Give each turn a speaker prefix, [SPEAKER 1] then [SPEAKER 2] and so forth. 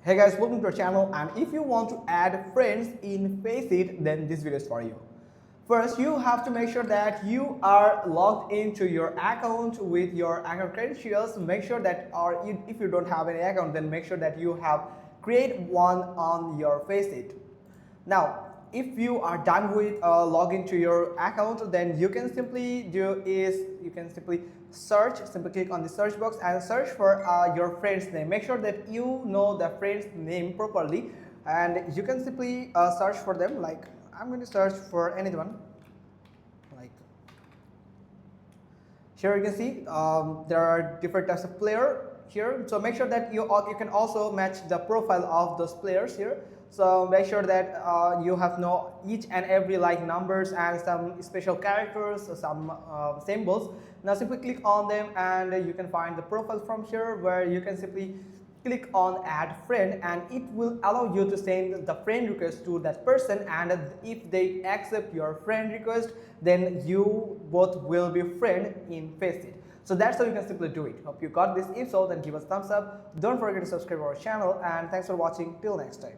[SPEAKER 1] Hey guys, welcome to our channel, and if you want to add friends in Faceit, then this video is for you. First, you have to make sure that you are logged into your account with your account credentials. Make sure that, if you don't have any account, then make sure that you have create one on your Faceit. Now, if you are done with login to your account, then you can simply simply click on the search box and search for your friend's name. Make sure that you know the friend's name properly, and you can simply search for them. Like, I'm going to search for anyone. Like, here you can see there are different types of player here, so make sure that you can also match the profile of those players here. So make sure that you have know each and every like numbers and some special characters, some symbols. Now simply click on them, and you can find the profile from here, where you can simply click on add friend, and it will allow you to send the friend request to that person, and if they accept your friend request, then you both will be friend in Faceit. So that's how you can simply do it. Hope you got this. If so, then give us a thumbs up. Don't forget to subscribe our channel, and thanks for watching. Till next time.